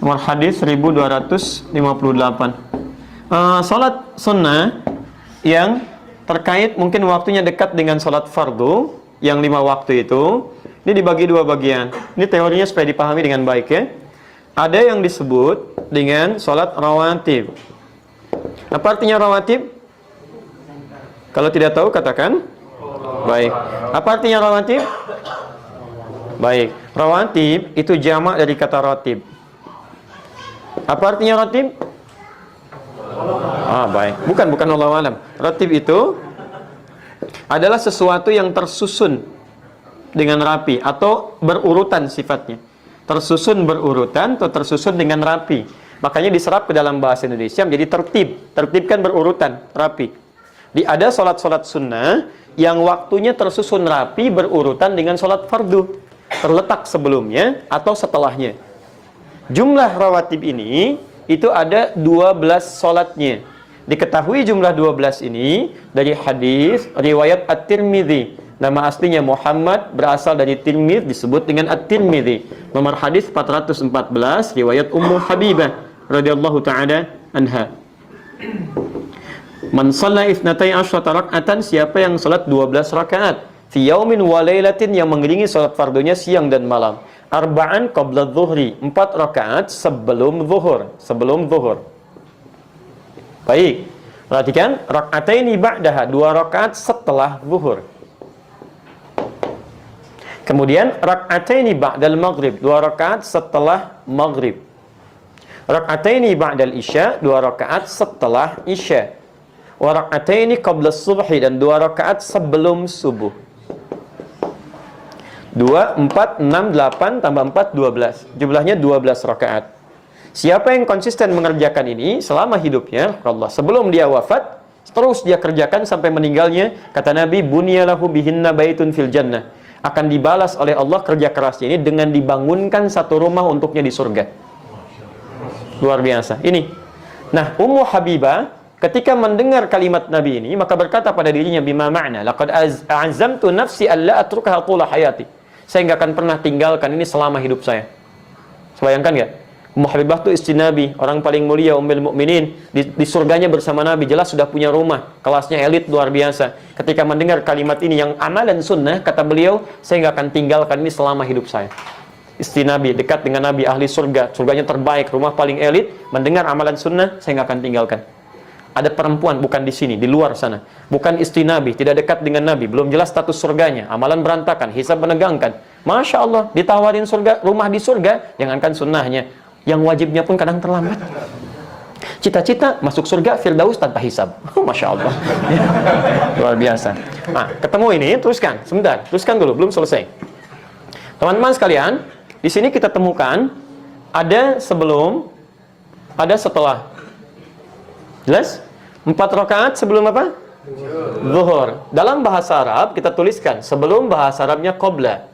Nomor hadis 1258. Salat sunnah yang terkait mungkin waktunya dekat dengan salat fardu yang 5 waktu itu, ini dibagi 2 bagian. Ini teorinya supaya dipahami dengan baik ya. Ada yang disebut dengan salat rawatib. Apa artinya rawatib? Kalau tidak tahu katakan. Baik. Apa artinya rawatib? Baik. Rawatib itu jamak dari kata ratib. Apa artinya ratib? Baik. Bukan Allahu alam. Ratib itu adalah sesuatu yang tersusun dengan rapi atau berurutan sifatnya. Tersusun berurutan atau tersusun dengan rapi. Makanya diserap ke dalam bahasa Indonesia menjadi tertib. Tertib kan berurutan, rapi. Ada salat-salat sunnah yang waktunya tersusun rapi berurutan dengan salat fardu. Terletak sebelumnya atau setelahnya. Jumlah rawatib ini itu ada 12 salatnya. Diketahui jumlah 12 ini dari hadis riwayat At-Tirmidzi. Nama aslinya Muhammad, berasal dari Tirmidz, disebut dengan At-Tirmidzi. Nomor hadis 414 riwayat Ummu Habibah radhiyallahu taala anha. Man shalla 12 raka'atan, siapa yang salat 12 rakaat fi yaumin wa lailatin, yang mengiringi salat fardunya siang dan malam. Arba'an qabla dhuhri, 4 rakaat sebelum zuhur. Baik. Perhatikan, raka'ataini ba'daha, 2 rakaat setelah zuhur. Kemudian raka'ataini ba'dal maghrib, 2 rakaat setelah maghrib. Raka'ataini ba'dal isya, 2 rakaat setelah isya. Wa raka'ataini qabla subhi, dan 2 rakaat sebelum subuh. 2, 4, 6, 8 tambah 4, 12. Jumlahnya 12 rakaat. Siapa yang konsisten mengerjakan ini selama hidupnya, Allah, sebelum dia wafat, terus dia kerjakan sampai meninggalnya, kata Nabi, bunyalahu bihinna baitun fil jannah. Akan dibalas oleh Allah kerja kerasnya ini dengan dibangunkan satu rumah untuknya di surga. Luar biasa. Ini. Nah, Ummu Habibah ketika mendengar kalimat Nabi ini, maka berkata pada dirinya, bima ma'na, laqad azamtu nafsi alla atrukaha tula hayati. Saya nggak akan pernah tinggalkan ini selama hidup saya. Bayangkan nggak? Ummu Habibah itu istri Nabi, orang paling mulia, Ummul Mukminin, di surganya bersama Nabi, jelas sudah punya rumah, kelasnya elit luar biasa. Ketika mendengar kalimat ini yang amalan sunnah, kata beliau, saya nggak akan tinggalkan ini selama hidup saya. Istri Nabi, dekat dengan Nabi, ahli surga, surganya terbaik, rumah paling elit, mendengar amalan sunnah, saya nggak akan tinggalkan. Ada perempuan, bukan di sini, di luar sana, bukan istri Nabi, tidak dekat dengan Nabi, belum jelas status surganya, amalan berantakan, hisab menegangkan. Masya Allah, ditawarin surga, rumah di surga, jangankan sunnahnya, yang wajibnya pun kadang terlambat. Cita-cita masuk surga Firdaus tanpa hisab. Masya Allah. Luar biasa. Nah, ketemu ini, teruskan, sebentar, teruskan dulu, belum selesai. Teman-teman sekalian, di sini kita temukan ada sebelum, ada setelah. Jelas? 4 rakaat sebelum apa? Zuhur. Dalam bahasa Arab kita tuliskan sebelum, bahasa Arabnya qabla.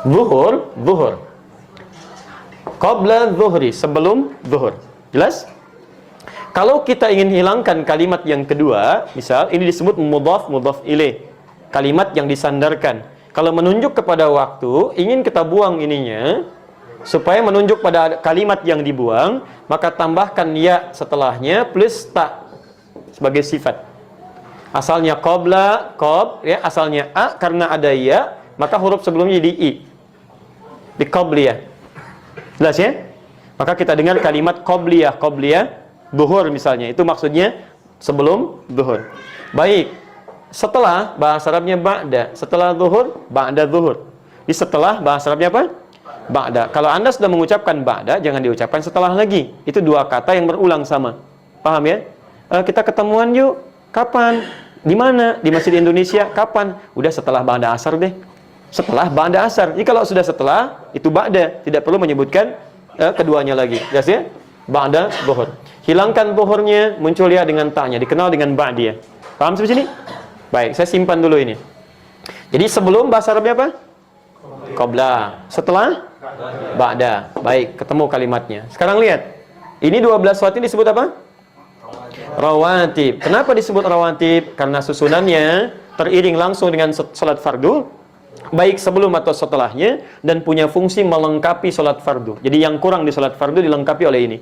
Zuhur. Qabla zuhri, sebelum zuhur. Jelas? Kalau kita ingin hilangkan kalimat yang kedua, misal ini disebut mudhaf ilaih, kalimat yang disandarkan. Kalau menunjuk kepada waktu, ingin kita buang ininya, supaya menunjuk pada kalimat yang dibuang, maka tambahkan ya setelahnya plus ta sebagai sifat. Asalnya qabla, ya, asalnya a, karena ada ya, maka huruf sebelumnya di i. Di qabliyah. Jelas ya? Maka kita dengar kalimat qabliyah, zuhur misalnya, itu maksudnya sebelum zuhur. Baik. Setelah, bahasa Arabnya ba'da. Setelah zuhur, ba'da zuhur. Di setelah, bahasa Arabnya apa? Ba'da. Kalau Anda sudah mengucapkan ba'da, jangan diucapkan setelah lagi. Itu 2 kata yang berulang sama. Paham ya? Kita ketemuan yuk. Kapan? Di mana? Di Masjid Indonesia. Kapan? Udah setelah ba'da asar deh. Setelah ba'da asar. Jadi kalau sudah setelah, itu ba'da. Tidak perlu menyebutkan keduanya lagi. Jelas ya? Ba'da zuhur. Hilangkan zuhurnya, muncul ya dengan ta'nya. Dikenal dengan ba'diyah. Paham sampai sini? Baik, saya simpan dulu ini. Jadi sebelum, bahasa Arabnya apa? Qabla. Setelah? Ba'da. Baik, ketemu kalimatnya. Sekarang lihat. Ini 12 rawatib disebut apa? Rawatib. Kenapa disebut rawatib? Karena susunannya teriring langsung dengan salat fardu baik sebelum atau setelahnya, dan punya fungsi melengkapi sholat fardu. Jadi yang kurang di sholat fardu dilengkapi oleh ini.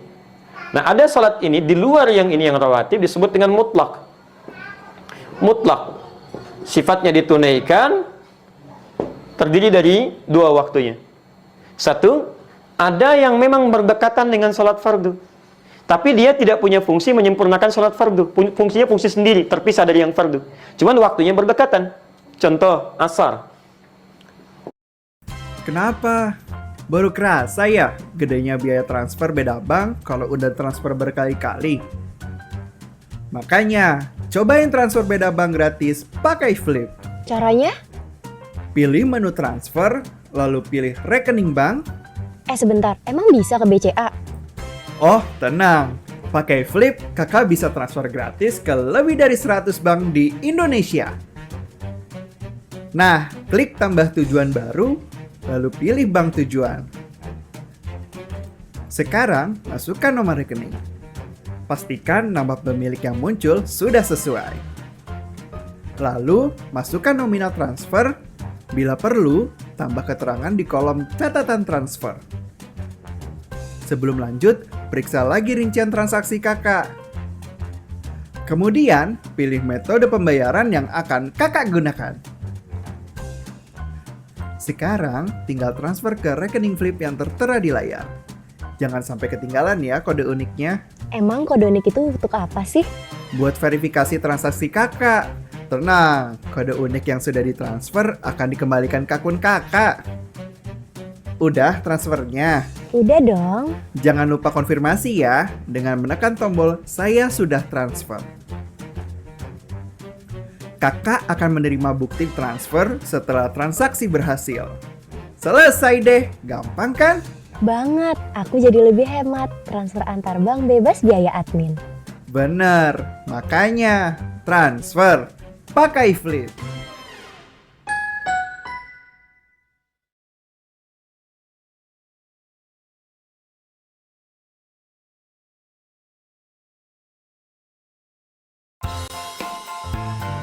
Nah, ada sholat ini di luar yang ini yang rawatib disebut dengan mutlak. Mutlak, sifatnya ditunaikan, terdiri dari dua waktunya. Satu, ada yang memang berdekatan dengan sholat fardu, tapi dia tidak punya fungsi menyempurnakan sholat fardu. Fungsinya fungsi sendiri, terpisah dari yang fardu. Cuman waktunya berdekatan. Contoh, asar. Kenapa? Baru kerasa ya gedenya biaya transfer beda bank kalau udah transfer berkali-kali. Makanya, cobain transfer beda bank gratis pakai Flip. Caranya? Pilih menu transfer, lalu pilih rekening bank. Sebentar, emang bisa ke BCA? Oh, tenang. Pakai Flip, kakak bisa transfer gratis ke lebih dari 100 bank di Indonesia. Nah, klik tambah tujuan baru, lalu pilih bank tujuan. Sekarang, masukkan nomor rekening. Pastikan nama pemilik yang muncul sudah sesuai. Lalu, masukkan nominal transfer. Bila perlu, tambah keterangan di kolom catatan transfer. Sebelum lanjut, periksa lagi rincian transaksi kakak. Kemudian, pilih metode pembayaran yang akan kakak gunakan. Sekarang, tinggal transfer ke rekening Flip yang tertera di layar. Jangan sampai ketinggalan ya kode uniknya. Emang kode unik itu untuk apa sih? Buat verifikasi transaksi kakak. Tenang, kode unik yang sudah ditransfer akan dikembalikan ke akun kakak. Udah transfernya? Udah dong. Jangan lupa konfirmasi ya dengan menekan tombol "Saya sudah transfer". Kakak akan menerima bukti transfer setelah transaksi berhasil. Selesai deh, gampang kan? Banget, aku jadi lebih hemat. Transfer antar bank bebas biaya admin. Bener, makanya transfer pakai Flip.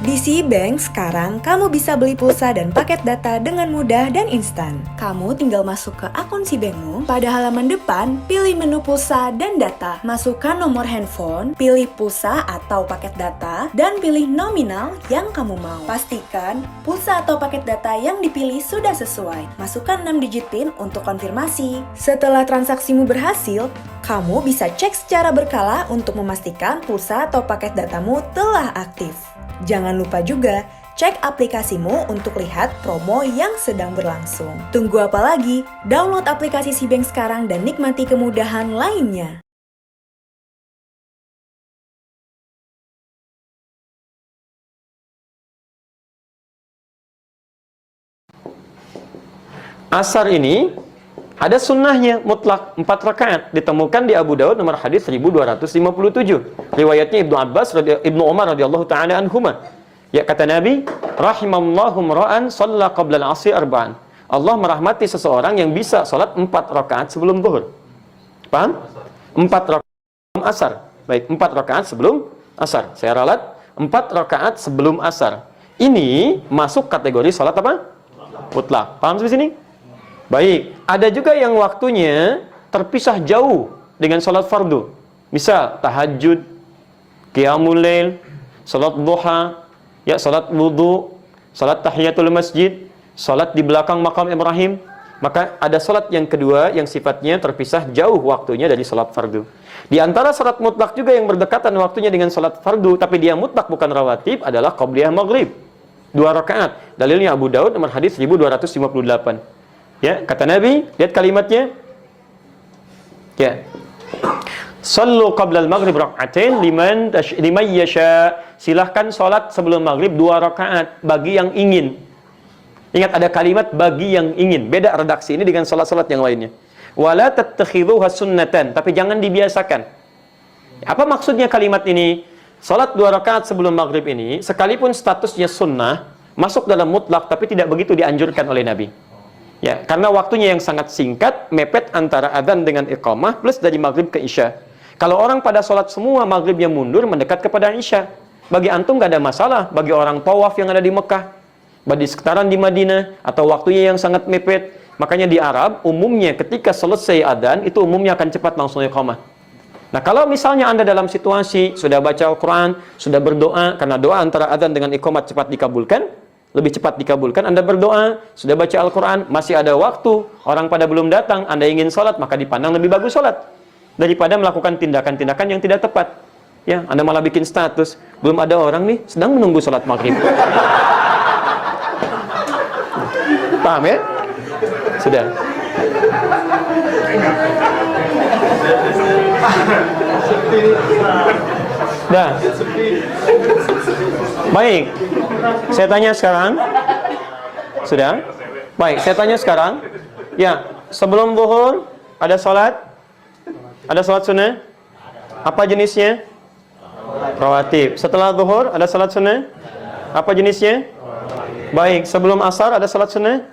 Di Cbank sekarang kamu bisa beli pulsa dan paket data dengan mudah dan instan. Kamu tinggal masuk ke akun Cbankmu, pada halaman depan pilih menu pulsa dan data. Masukkan nomor handphone, pilih pulsa atau paket data, dan pilih nominal yang kamu mau. Pastikan pulsa atau paket data yang dipilih sudah sesuai. Masukkan 6 digit PIN untuk konfirmasi. Setelah transaksimu berhasil, kamu bisa cek secara berkala untuk memastikan pulsa atau paket datamu telah aktif. Jangan lupa juga cek aplikasimu untuk lihat promo yang sedang berlangsung. Tunggu apa lagi? Download aplikasi Cbank sekarang dan nikmati kemudahan lainnya. Asar ini ada sunnahnya mutlak 4 rakaat, ditemukan di Abu Daud nomor hadis 1257. Riwayatnya Ibnu Umar radhiyallahu taala anhuma. Ya, kata Nabi, rahimallahu ra'an shalla qabla al-'asri arba'an. Allah merahmati seseorang yang bisa salat 4 rakaat sebelum zuhur. Paham? 4 rakaat sebelum asar. Baik, 4 rakaat sebelum asar. Saya ralat 4 rakaat sebelum asar. Ini masuk kategori salat apa? Mutlak. Paham sampai sini? Baik, ada juga yang waktunya terpisah jauh dengan salat fardu. Misal tahajud, qiyamul lail, salat duha, ya salat wudu, salat tahiyatul masjid, salat di belakang makam Ibrahim. Maka ada salat yang kedua yang sifatnya terpisah jauh waktunya dari salat fardu. Di antara salat mutlak juga yang berdekatan waktunya dengan salat fardu tapi dia mutlak bukan rawatib adalah qabliyah maghrib. 2 rakaat. Dalilnya Abu Daud nomor hadis 1258. Ya, kata Nabi, lihat kalimatnya. Ya. Sallu qabla al-maghrib rak'atain liman yasha. Silahkan salat sebelum maghrib 2 rakaat bagi yang ingin. Ingat ada kalimat bagi yang ingin. Beda redaksi ini dengan salat-salat yang lainnya. Wala tattakhidhuha sunnatan, tapi jangan dibiasakan. Apa maksudnya kalimat ini? Salat 2 rakaat sebelum maghrib ini sekalipun statusnya sunnah, masuk dalam mutlak tapi tidak begitu dianjurkan oleh Nabi. Ya, karena waktunya yang sangat singkat, mepet antara adzan dengan iqamah plus dari maghrib ke isya. Kalau orang pada sholat semua maghribnya mundur mendekat kepada isya, bagi antum gak ada masalah. Bagi orang tawaf yang ada di Mekah, di sekitaran di Madinah, atau waktunya yang sangat mepet. Makanya di Arab, umumnya ketika selesai adzan, itu umumnya akan cepat langsung iqamah. Nah, kalau misalnya Anda dalam situasi sudah baca Al-Quran, sudah berdoa, karena doa antara adzan dengan iqamat cepat dikabulkan, lebih cepat dikabulkan, Anda berdoa, sudah baca Al-Quran, masih ada waktu, orang pada belum datang, Anda ingin sholat, maka dipandang lebih bagus sholat, daripada melakukan tindakan-tindakan yang tidak tepat. Ya, Anda malah bikin status, belum ada orang nih, sedang menunggu sholat maghrib. Paham ya? Sudah. Dah. Baik. Saya tanya sekarang. Sudah? Baik, saya tanya sekarang. Ya, sebelum zuhur ada sholat? Ada sholat sunnah? Apa jenisnya? Rawatib. Setelah zuhur ada sholat sunnah? Apa jenisnya? Baik, sebelum asar ada sholat sunnah?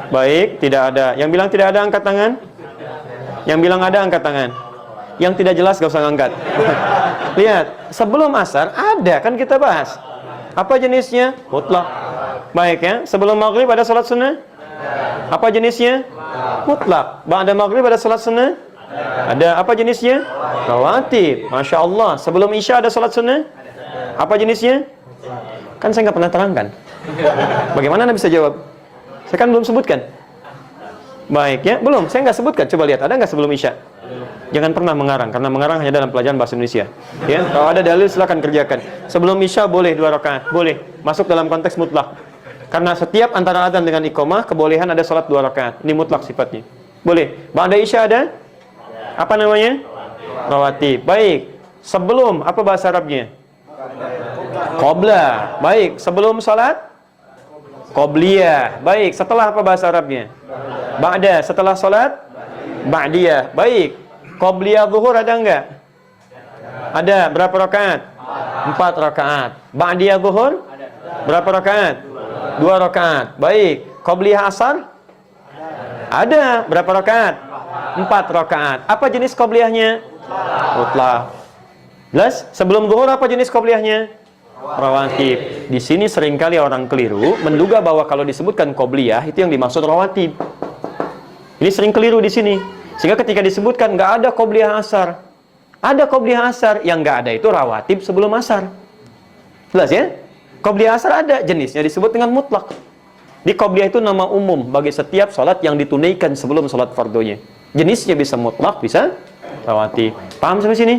Baik, tidak ada. Yang bilang tidak ada angkat tangan? Yang bilang ada angkat tangan? Yang tidak jelas gak usah angkat. Lihat, sebelum asar ada, kan kita bahas. Apa jenisnya? Mutlak. Baik ya, sebelum maghrib ada salat sunnah? Apa jenisnya? Mutlak. Ba'da maghrib ada salat sunnah? Ada. Apa jenisnya? Rawatib. Masya Allah. Sebelum isya ada salat sunnah? Apa jenisnya? Kan saya nggak pernah terangkan. Bagaimana Anda bisa jawab? Saya kan belum sebutkan. Baik ya, belum. Saya nggak sebutkan. Coba lihat, ada nggak sebelum isya? Jangan pernah mengarang, karena mengarang hanya dalam pelajaran bahasa Indonesia. Ya, kalau ada dalil silakan kerjakan. Sebelum isya boleh 2 rakaat, boleh. Masuk dalam konteks mutlak. Karena setiap antara adzan dengan iqamah kebolehan ada salat 2 rakaat. Ini mutlak sifatnya. Boleh. Ba'da isya ada? Apa namanya? Rawatib. Baik. Sebelum apa bahasa Arabnya? Qabla. Baik. Sebelum salat? Qobliyah. Baik. Setelah apa bahasa Arabnya? Ba'da. Setelah salat? Ba'diyah. Baik. Qobliyah zuhur ada enggak? Ada. Berapa rakaat? 4 rakaat. Ba'diyah zuhur? Berapa rakaat? 2 rakaat. Baik. Qobliyah asar? Ada. Berapa rakaat? 4 rakaat. Apa jenis qobliyahnya? Mutlak. Jelas? Sebelum zuhur apa jenis qobliyahnya? Rawatib. Di sini seringkali orang keliru menduga bahwa kalau disebutkan qobliyah itu yang dimaksud rawatib. Ini sering keliru di sini. Sehingga ketika disebutkan nggak ada qobliyah asar. Ada qobliyah asar, yang nggak ada itu rawatib sebelum asar. Jelas ya? Qobliyah asar ada, jenisnya disebut dengan mutlak. Di qobliyah itu nama umum bagi setiap sholat yang ditunaikan sebelum sholat fardunya. Jenisnya bisa mutlak, bisa rawatib. Paham sampai sini?